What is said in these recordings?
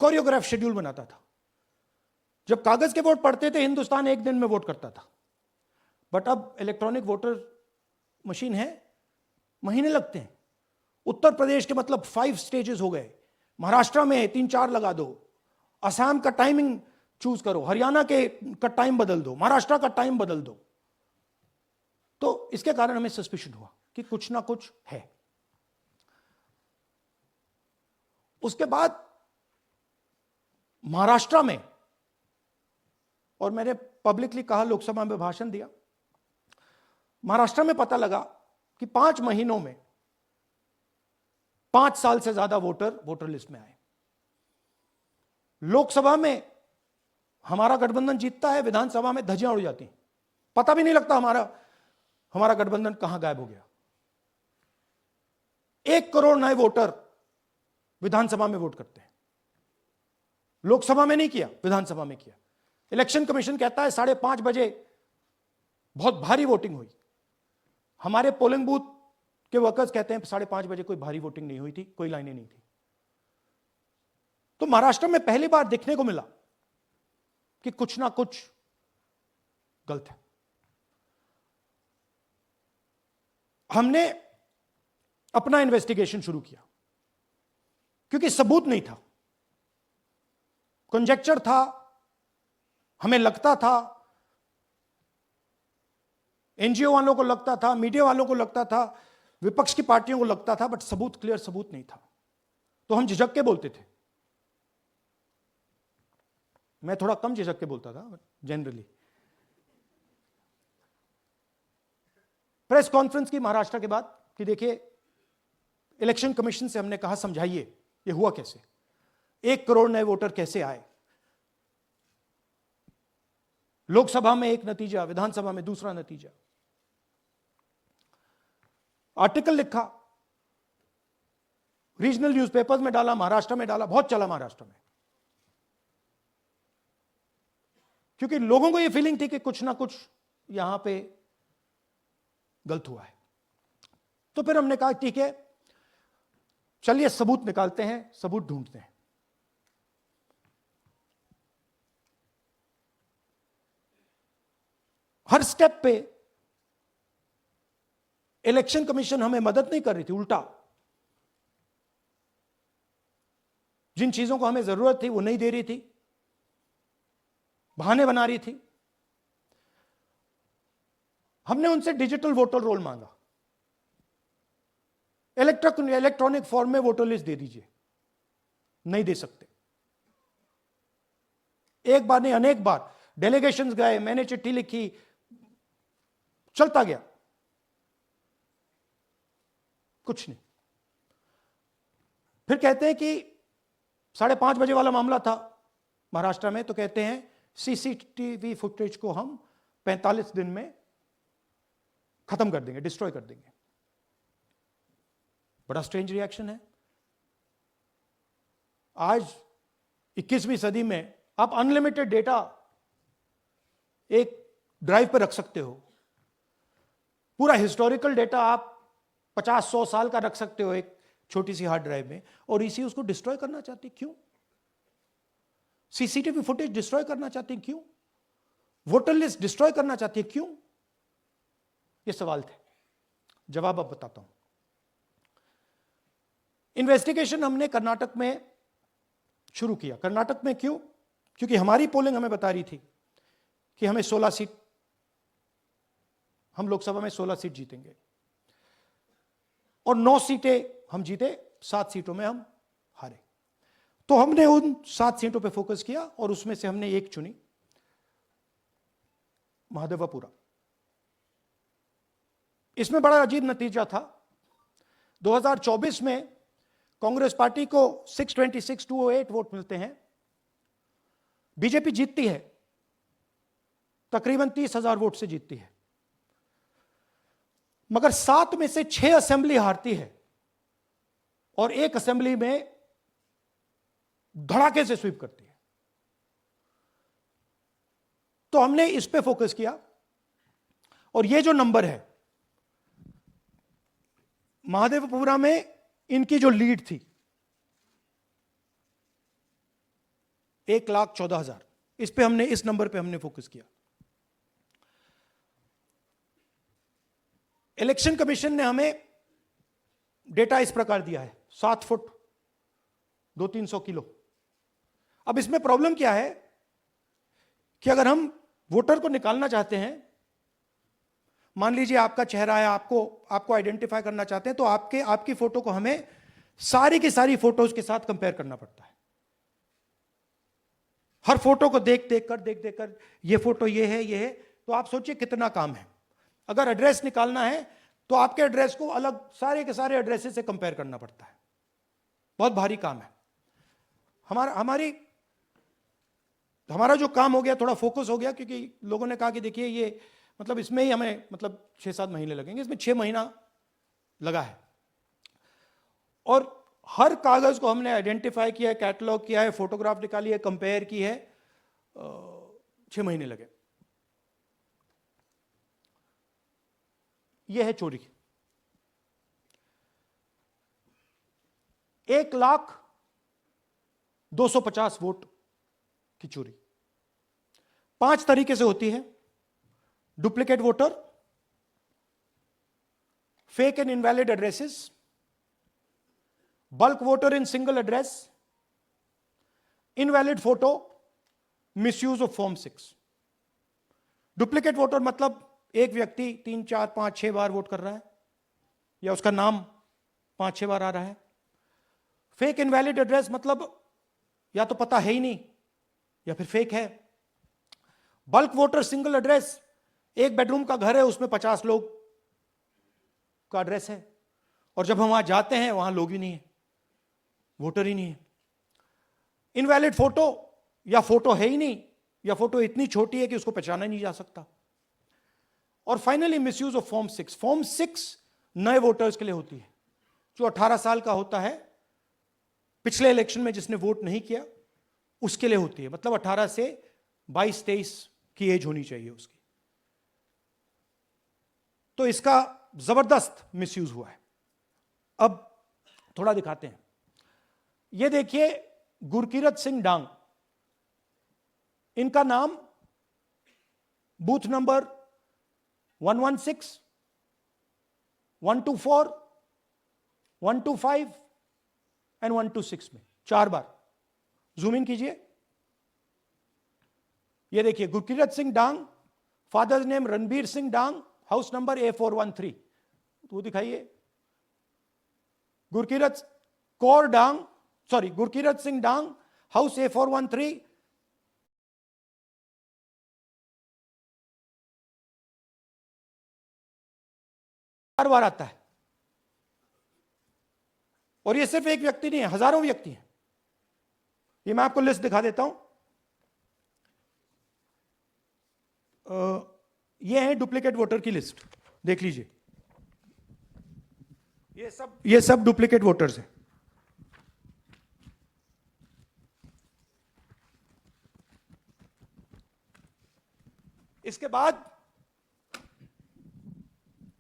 Choreograph schedule बनाता था। जब कागज के वोट पड़ते थे हिंदुस्तान एक दिन में वोट करता था, बट अब इलेक्ट्रॉनिक वोटर मशीन है, महीने लगते हैं। उत्तर प्रदेश के मतलब 5 स्टेजेस हो गए, महाराष्ट्र में 3-4 लगा दो, असम का टाइमिंग चूज करो, हरियाणा का टाइम बदल दो, महाराष्ट्र का टाइम बदल दो। तो इसके कारण हमें सस्पिशन हुआ कि कुछ ना कुछ है। उसके बाद महाराष्ट्र में, और मैंने पब्लिकली कहा, लोकसभा में भाषण दिया, महाराष्ट्र में पता लगा कि 5 महीनों में 5 साल से ज्यादा वोटर लिस्ट में आए। लोकसभा में हमारा गठबंधन जीतता है, विधानसभा में धज्जियां उड़ जाती हैं, पता भी नहीं लगता हमारा गठबंधन कहां गायब हो गया। 1 करोड़ नए वोटर विधानसभा में वोट करते हैं, लोकसभा में नहीं किया, विधानसभा में किया। इलेक्शन कमीशन कहता है 5:30 बजे बहुत भारी वोटिंग हुई। हमारे पोलिंग बूथ के वर्कर्स कहते हैं 5:30 बजे कोई भारी वोटिंग नहीं हुई थी, कोई लाइनें नहीं थी। तो महाराष्ट्र में पहली बार देखने को मिला कि कुछ ना कुछ गलत है। हमने अपना इन्वेस्टिगेशन शुरू किया क्योंकि सबूत नहीं था, कंजेक्चर था, हमें लगता था, एनजीओ वालों को लगता था, मीडिया वालों को लगता था, विपक्ष की पार्टियों को लगता था, बट सबूत, क्लियर सबूत नहीं था। तो हम झिझक के बोलते थे। मैं थोड़ा कम झिझक के बोलता था जनरली। प्रेस कॉन्फ्रेंस की महाराष्ट्र के बाद कि देखिए, इलेक्शन कमीशन से हमने कहा समझाइए ये हुआ कैसे, 1 करोड़ नए वोटर कैसे आए, लोकसभा में एक नतीजा, विधानसभा में दूसरा नतीजा। आर्टिकल लिखा, रीजनल न्यूज़पेपर्स में डाला, महाराष्ट्र में डाला, बहुत चला महाराष्ट्र में, क्योंकि लोगों को यह फीलिंग थी कि कुछ ना कुछ यहां पे गलत हुआ है। तो फिर हमने कहा ठीक है, चलिए सबूत निकालते हैं, सबूत ढूंढते हैं। हर स्टेप पे इलेक्शन कमीशन हमें मदद नहीं कर रही थी, उल्टा जिन चीजों को हमें जरूरत थी वो नहीं दे रही थी, बहाने बना रही थी। हमने उनसे डिजिटल वोटर रोल मांगा, इलेक्ट्रॉनिक फॉर्म में वोटर लिस्ट दे दीजिए, नहीं दे सकते। एक बार नहीं, अनेक बार डेलीगेशंस गए, मैंने चिट्ठी लिखी, चलता गया, कुछ नहीं। फिर कहते हैं कि 5:30 बजे वाला मामला था महाराष्ट्र में, तो कहते हैं सीसीटीवी फुटेज को हम 45 दिन में खत्म कर देंगे, डिस्ट्रॉय कर देंगे। बड़ा स्ट्रेंज रिएक्शन है। आज 21वीं सदी में आप अनलिमिटेड डेटा एक ड्राइव पर रख सकते हो, पूरा हिस्टोरिकल डेटा आप 50-100 साल का रख सकते हो एक छोटी सी हार्ड ड्राइव में, और इसी उसको डिस्ट्रॉय करना चाहती, क्यों? सीसीटीवी फुटेज डिस्ट्रॉय करना चाहती, क्यों? वोटर लिस्ट डिस्ट्रॉय करना चाहती है, क्यों? ये सवाल थे, जवाब अब बताता हूं। इन्वेस्टिगेशन हमने कर्नाटक में शुरू किया। कर्नाटक में क्यों? क्योंकि हमारी पोलिंग हमें बता रही थी कि हमें 16 सीट, हम लोकसभा में 16 सीट जीतेंगे, और 9 सीटें हम जीते, 7 सीटों में हम हारे। तो हमने उन 7 सीटों पे फोकस किया, और उसमें से हमने एक चुनी, महादेवपुरा। इसमें बड़ा अजीब नतीजा था। 2024 में कांग्रेस पार्टी को 626-208 वोट मिलते हैं, बीजेपी जीतती है, तकरीबन 30,000 वोट से जीतती है, मगर 7 में से 6 असेंबली हारती है, और एक असेंबली में धड़ाके से स्वीप करती है। तो हमने इस पे फोकस किया, और ये जो नंबर है, महादेवपुरा में इनकी जो लीड थी 1,14,000। इस पे हमने, इस नंबर पे हमने फोकस किया। इलेक्शन कमीशन ने हमें डेटा इस प्रकार दिया है, 7 फुट 200-300 किलो। अब इसमें प्रॉब्लम क्या है कि अगर हम वोटर को निकालना चाहते हैं, मान लीजिए आपका चेहरा है, आपको आइडेंटिफाई करना चाहते हैं, तो आपकी फोटो को हमें सारी की सारी फोटोज के साथ कंपेयर करना पड़ता है। हर फोटो को देख कर ये फोटो ये है, तो आप सोचिए कितना काम है। अगर एड्रेस निकालना है तो आपके एड्रेस को अलग सारे के सारे एड्रेसेस से कंपेयर करना पड़ता है, बहुत भारी काम है। हमारा जो काम हो गया, थोड़ा फोकस हो गया, क्योंकि लोगों ने कहा कि देखिए ये मतलब इसमें ही हमें मतलब 6-7 महीने लगेंगे, इसमें 6 महीना लगा है। और हर कागज को हमने आइडेंटिफाई किया है, कैटलॉग किया है, फोटोग्राफ निकाली है, कंपेयर की है, 6 महीने लगे। यह है चोरी। 1,250,000 वोट की चोरी 5 तरीके से होती है। Duplicate voter, fake and invalid addresses, bulk voter in single address, invalid photo, misuse of form 6। Duplicate voter मतलब एक व्यक्ति 3, 4, 5, 6 बार वोट कर रहा है, या उसका नाम 5-6 बार आ रहा है। फेक इनवैलिड एड्रेस मतलब या तो पता है ही नहीं या फिर फेक है। बल्क वोटर सिंगल एड्रेस, एक बेडरूम का घर है, उसमें 50 लोग का एड्रेस है, और जब हम वहां जाते हैं वहां लोग ही नहीं है, वोटर ही नहीं है। इनवैलिड फोटो, या फोटो है ही नहीं, या फोटो इतनी छोटी है कि उसको पहचाना नहीं जा सकता। और finally misuse of form 6। Form 6 नए वोटर्स के लिए होती है, जो 18 साल का होता है, पिछले इलेक्शन में जिसने वोट नहीं किया उसके लिए होती है। मतलब 18 से 22-23 की एज होनी चाहिए उसकी। तो इसका जबरदस्त मिसयूज हुआ है। अब थोड़ा दिखाते हैं। यह देखिए गुरकीरत सिंह डांग, इनका नाम बूथ नंबर 116, 124, 125 एंड 126 में 4 बार। जूम इन कीजिए। ये देखिए गुरकीरत सिंह डांग, फादर्स नेम रणबीर सिंह डांग, हाउस नंबर A413। तो दिखाइए गुरकीरत सिंह डांग, हाउस A413। हर बार आता है। और ये सिर्फ एक व्यक्ति नहीं है, हजारों व्यक्ति हैं। ये मैं आपको लिस्ट दिखा देता हूं। ये है डुप्लीकेट वोटर की लिस्ट, देख लीजिए। ये सब डुप्लीकेट वोटर्स हैं। इसके बाद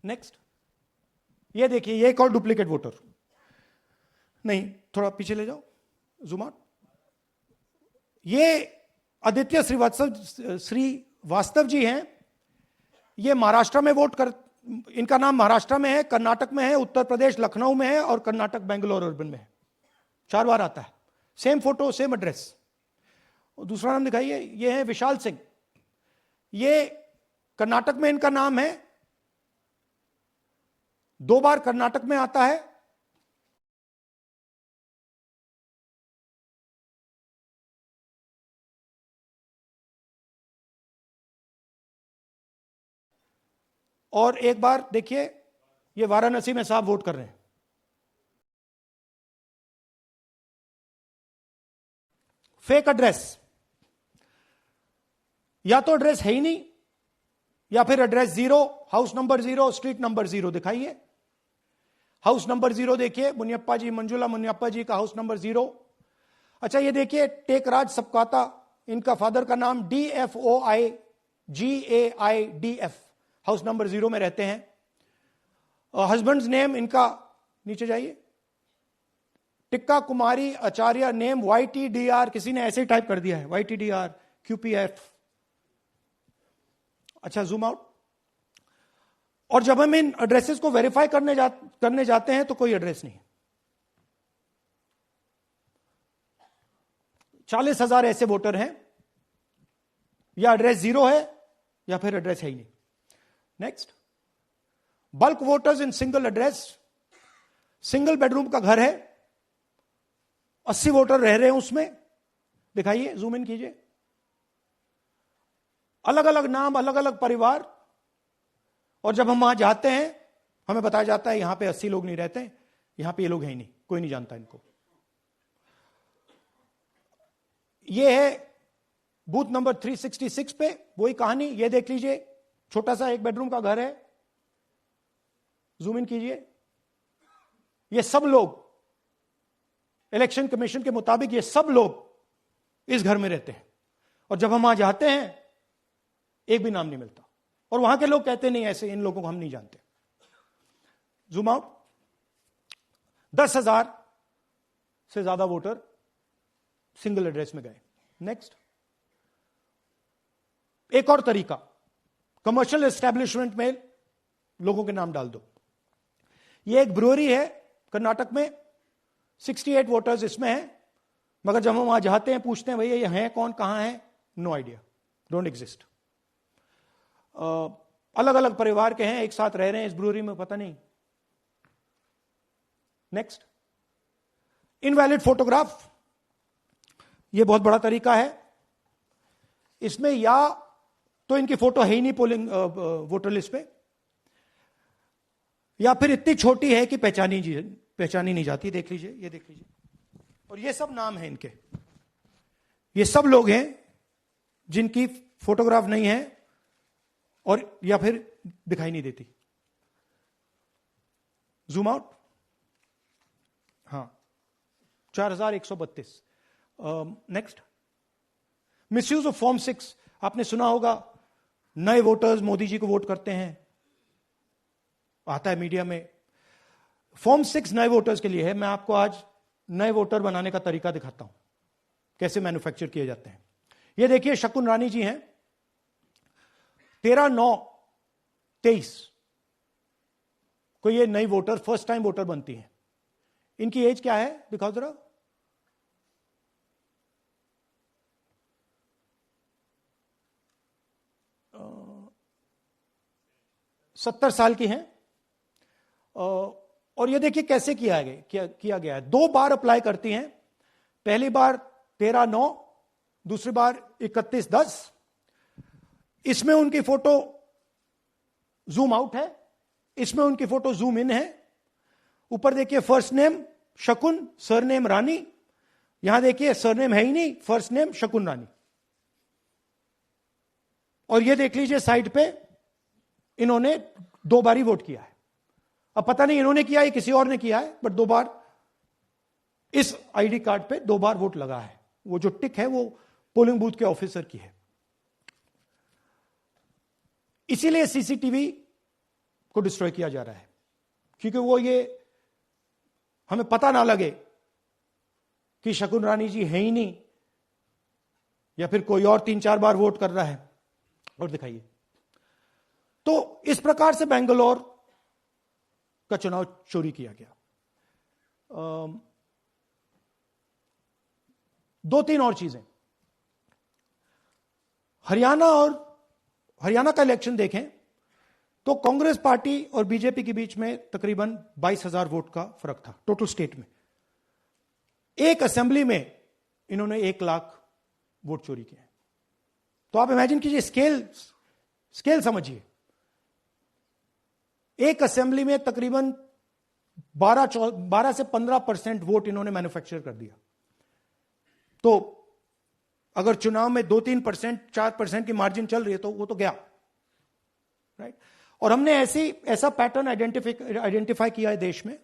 नेक्स्ट, ये देखिए, ये एक और डुप्लीकेट वोटर। नहीं, थोड़ा पीछे ले जाओ, जूम आउट। ये आदित्य श्रीवास्तव जी हैं। ये महाराष्ट्र में वोट कर, इनका नाम महाराष्ट्र में है, कर्नाटक में है, उत्तर प्रदेश लखनऊ में है, और कर्नाटक बेंगलोर अर्बन में है। 4 बार आता है। Same photo, same address. दूसरा नाम दिखाइए। ये है विशाल सिंह। ये कर्नाटक में इनका नाम है, 2 बार कर्नाटक में आता है। और एक बार देखिए, ये वाराणसी में साहब वोट कर रहे हैं। फेक एड्रेस, या तो एड्रेस है ही नहीं, या फिर address 0, house number 0, street number 0। दिखाइए हाउस नंबर 0, देखिए मुनियप्पा जी, मंजुला मुनियप्पा जी का हाउस नंबर 0। अच्छा, ये देखिए टेकराज सबकाता, इनका फादर का नाम DFOIGAIDF, हाउस नंबर 0 में रहते हैं। हस्बैंड्स नेम इनका, नीचे जाइए, टिक्का कुमारी आचार्य नेम YTDR, किसी ने ऐसे ही टाइप कर दिया है YTDR QPF। अच्छा, जूम आउट। और जब हम इन एड्रेसेस को वेरीफाई करने जाते हैं तो कोई एड्रेस नहीं। 40,000 ऐसे वोटर हैं, या एड्रेस जीरो है या फिर एड्रेस है ही नहीं। Next, bulk voters in single address, single bedroom का घर है, 80 वोटर रह रहे हैं उसमें, दिखाइए, जूम इन कीजिए। अलग अलग नाम, अलग अलग परिवार, और जब हम वहां जाते हैं हमें बताया जाता है यहां पे 80 लोग नहीं रहते, यहां पे ये लोग हैं ही नहीं, कोई नहीं जानता इनको। ये है बूथ नंबर 366 पे वही कहानी, ये देख लीजिए, छोटा सा एक बेडरूम का घर है, जूम इन कीजिए। ये सब लोग इलेक्शन कमीशन के मुताबिक, ये सब लोग इस घर में रहते हैं, और जब हम वहां जाते हैं एक भी नाम नहीं मिलता, और वहां के लोग कहते नहीं ऐसे, इन लोगों को हम नहीं जानते। Zoom out. 10,000 से ज्यादा वोटर सिंगल एड्रेस में गए। नेक्स्ट, एक और तरीका, कमर्शियल एस्टेब्लिशमेंट में लोगों के नाम डाल दो। ये एक ब्रूअरी है कर्नाटक में, 68 वोटर्स इसमें हैं, मगर जब हम वहां जाते हैं पूछते हैं भैया ये हैं कौन, कहां है, नो आइडिया, डोंट एग्जिस्ट। अलग अलग परिवार के हैं, एक साथ रह रहे हैं इस ब्रूअरी में, पता नहीं। नेक्स्ट, इनवैलिड फोटोग्राफ, ये बहुत बड़ा तरीका है। इसमें या तो इनकी फोटो है ही नहीं पोलिंग वोटर लिस्ट पे, या फिर इतनी छोटी है कि पहचानी नहीं जाती। देख लीजिए, ये देख लीजिए, और ये सब नाम है इनके, ये सब लोग हैं जिनकी फोटोग्राफ नहीं है और या फिर दिखाई नहीं देती। Zoom out. हाँ, 4132। नेक्स्ट, मिसयूज ऑफ फॉर्म 6, आपने सुना होगा, नए वोटर्स मोदी जी को वोट करते हैं, आता है मीडिया में। फॉर्म 6 नए वोटर्स के लिए है। मैं आपको आज नए वोटर बनाने का तरीका दिखाता हूं, कैसे मैन्युफैक्चर किए जाते हैं। ये देखिए, शकुन रानी जी हैं, 13/9/23 को ये नई वोटर, फर्स्ट टाइम वोटर बनती हैं। इनकी एज क्या है, दिखाओ जरा। 70 साल की हैं। और ये देखिए कैसे किया गया है। 2 बार अप्लाई करती हैं, पहली बार 13/9, दूसरी बार 31/10। इसमें उनकी फोटो जूम आउट है, इसमें उनकी फोटो जूम इन है। ऊपर देखिए फर्स्ट नेम शकुन, सरनेम रानी, यहां देखिए सरनेम है ही नहीं, फर्स्ट नेम शकुन रानी। और ये देख लीजिए साइड पे इन्होंने 2 बार ही वोट किया है। अब पता नहीं इन्होंने किया है किसी और ने किया है, बट 2 बार इस आईडी कार्ड पे 2 बार वोट लगा है। वो जो टिक है वो पोलिंग बूथ के ऑफिसर की है। इसीलिए सीसीटीवी को डिस्ट्रॉय किया जा रहा है, क्योंकि वो ये हमें पता ना लगे कि शकुन रानी जी है ही नहीं, या फिर कोई और 3-4 बार वोट कर रहा है। और दिखाइए, तो इस प्रकार से बेंगलोर का चुनाव चोरी किया गया। 2-3 और चीजें। हरियाणा का इलेक्शन देखें तो कांग्रेस पार्टी और बीजेपी के बीच में तकरीबन 22,000 वोट का फर्क था टोटल स्टेट में। एक असेंबली में इन्होंने 1 लाख वोट चोरी किए। तो आप इमेजिन कीजिए, स्केल समझिए। एक असेंबली में तकरीबन 12 से 15% वोट इन्होंने मैन्युफैक्चर कर दिया। तो अगर चुनाव में 2-3%, 4% की मार्जिन चल रही है तो वो तो गया, राइट। और हमने ऐसा पैटर्न आइडेंटिफाई किया है देश में,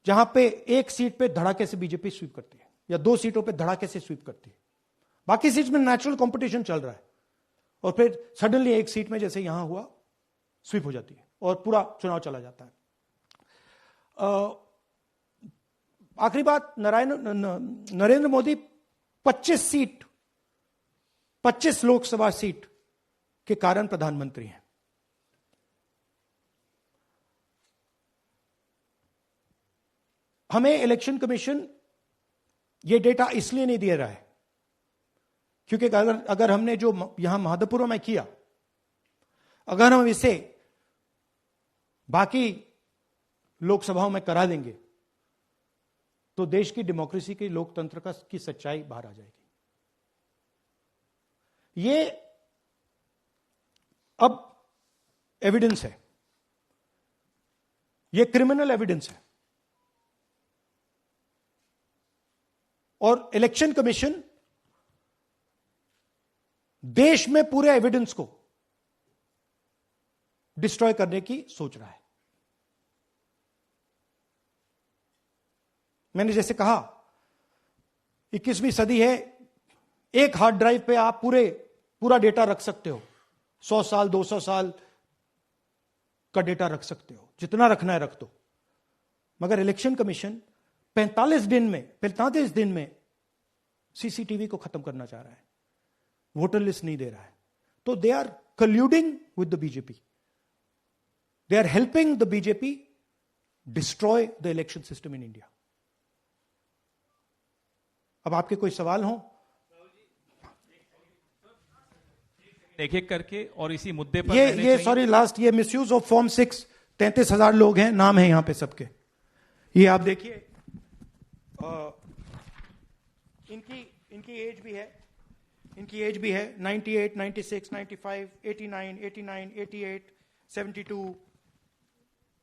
जहां पे एक सीट पे धड़ाके से बीजेपी स्वीप करती है, या 2 सीटों पे धड़ाके से स्वीप करती है। बाकी सीट में नेचुरल कंपटीशन चल रहा है, और फिर सडनली एक सीट में जैसे यहां हुआ स्वीप हो जाती है और पूरा चुनाव चला जाता है। आखिरी बात, नरेंद्र मोदी 25 लोकसभा सीट के कारण प्रधानमंत्री हैं। हमें इलेक्शन कमीशन यह डेटा इसलिए नहीं दे रहा है क्योंकि अगर हमने जो यहां माधवपुर में किया, अगर हम इसे बाकी लोकसभाओं में करा देंगे तो देश की डेमोक्रेसी की, लोकतंत्र की सच्चाई बाहर आ जाएगी। ये अब एविडेंस है, ये क्रिमिनल एविडेंस है, और इलेक्शन कमीशन देश में पूरे एविडेंस को डिस्ट्रॉय करने की सोच रहा है। मैंने जैसे कहा 21वीं सदी है, एक हार्ड ड्राइव पे आप पूरा डेटा रख सकते हो, 100 साल 200 साल का डेटा रख सकते हो, जितना रखना है रख दो। मगर इलेक्शन कमीशन 45 दिन में सीसीटीवी को खत्म करना चाह रहा है, वोटर लिस्ट नहीं दे रहा है। तो they are colluding with the BJP, they are helping the BJP destroy the election system in India. अब आपके कोई सवाल हो? एक एक करके, और इसी मुद्दे पर ये सॉरी लास्ट, ये मिसयूज ऑफ फॉर्म 6, 33,000 लोग हैं, नाम है यहां पे सबके, ये आप देखिए। इनकी एज भी है, 98, 96, 95, 89, 88, 72,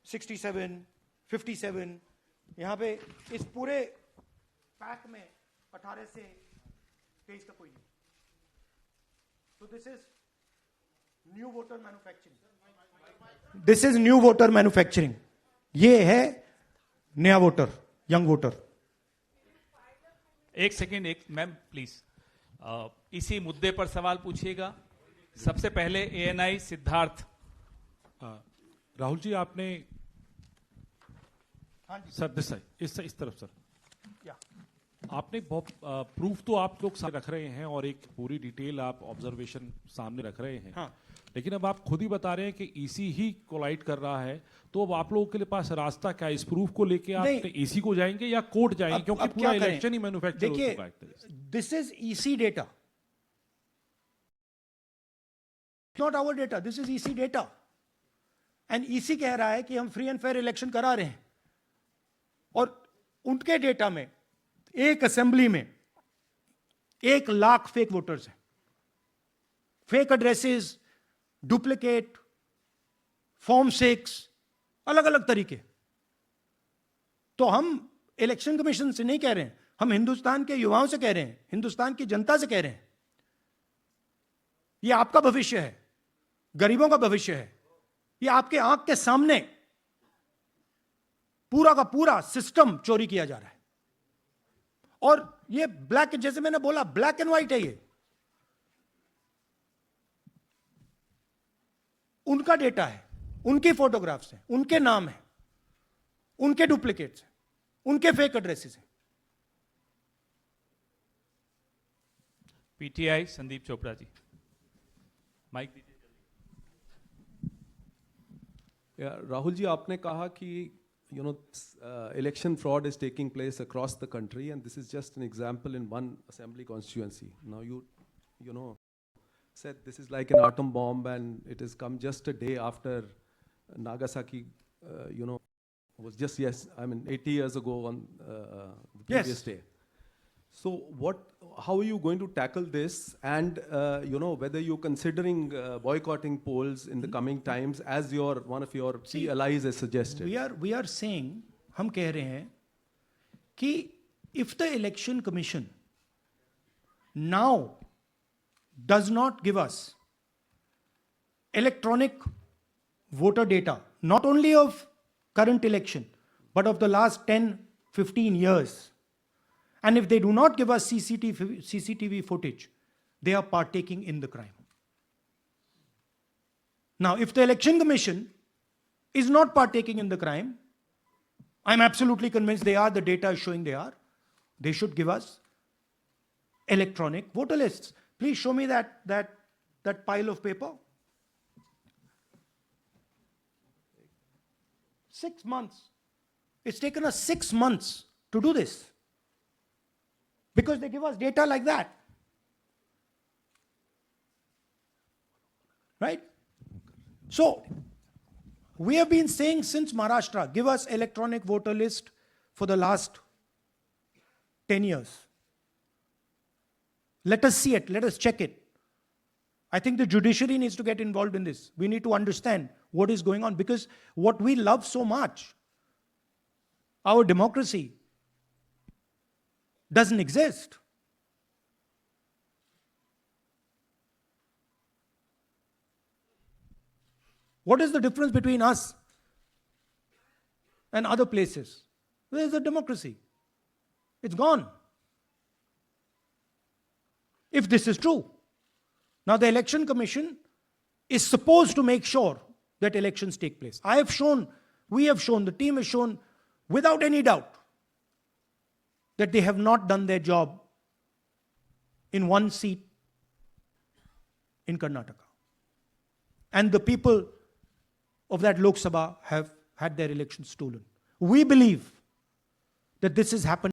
67, 57। यहां पे इस पूरे पैक में 18 से 23 का कोई नहीं। तो this is new voter manufacturing, ये है नया वोटर, यंग वोटर। एक सेकेंड, एक मैम प्लीज, इसी मुद्दे पर सवाल पूछिएगा। सबसे पहले एएनआई सिद्धार्थ। राहुल जी, आपने, हाँ जी सर दिस इस तरफ सर, क्या आपने बहुत प्रूफ तो आप लोग सामने रख रहे हैं और एक पूरी डिटेल आप ऑब्जर्वेशन सामने रख रहे हैं, हाँ। लेकिन अब आप खुद ही बता रहे हैं कि ईसी ही कोलाइड कर रहा है, तो अब आप लोगों के पास रास्ता क्या है? इस प्रूफ को लेके आप ईसी को जाएंगे या कोर्ट जाएंगे? क्योंकि पूरा इलेक्शन ही मैन्युफैक्चर हो चुका है। This is EC data, not our data, this is EC data. And EC कह रहा है कि हम फ्री एंड फेयर इलेक्शन करा रहे हैं, और उनके डेटा में एक असेंबली में 1 लाख फेक वोटर्स हैं, फेक एड्रेसेस, डुप्लीकेट फॉर्म 6, अलग अलग तरीके। तो हम इलेक्शन कमीशन से नहीं कह रहे हैं, हम हिंदुस्तान के युवाओं से कह रहे हैं, हिंदुस्तान की जनता से कह रहे हैं, यह आपका भविष्य है, गरीबों का भविष्य है, यह आपके आंख के सामने पूरा का पूरा सिस्टम चोरी किया जा रहा है। और ये ब्लैक, जैसे मैंने बोला, ब्लैक एंड व्हाइट है, ये उनका डेटा है, उनकी फोटोग्राफ्स हैं, उनके नाम हैं, उनके डुप्लीकेट्स हैं, उनके फेक एड्रेसेस हैं। पीटीआई संदीप चोपड़ा जी, माइक दीजिए। राहुल जी, आपने कहा कि election fraud is taking place across the country, and this is just an example in one assembly constituency. Now you said this is like an atom bomb, and it has come just a day after Nagasaki, was just 80 years ago on the previous day. So how are you going to tackle this, and whether you're considering boycotting polls in the coming times, as one of your key allies has suggested? We are saying, हम कह रहे हैं कि if the election commission now does not give us electronic voter data, not only of current election but of the last 10-15 years, and if they do not give us CCTV footage, they are partaking in the crime. Now, if the election commission is not partaking in the crime, I'm absolutely convinced they are. The data is showing they are. They should give us electronic voter lists. Please show me that pile of paper. 6 months. It's taken us 6 months to do this. Because they give us data like that. Right? So, we have been saying since Maharashtra, give us electronic voter list for the last 10 years. Let us see it. Let us check it. I think the judiciary needs to get involved in this. We need to understand what is going on, because what we love so much, our democracy, doesn't exist. What is the difference between us and other places? Where is the democracy? It's gone. If this is true. Now the Election Commission is supposed to make sure that elections take place. I have shown, we have shown, the team has shown without any doubt that they have not done their job in one seat in Karnataka. And the people of that Lok Sabha have had their elections stolen. We believe that this has happened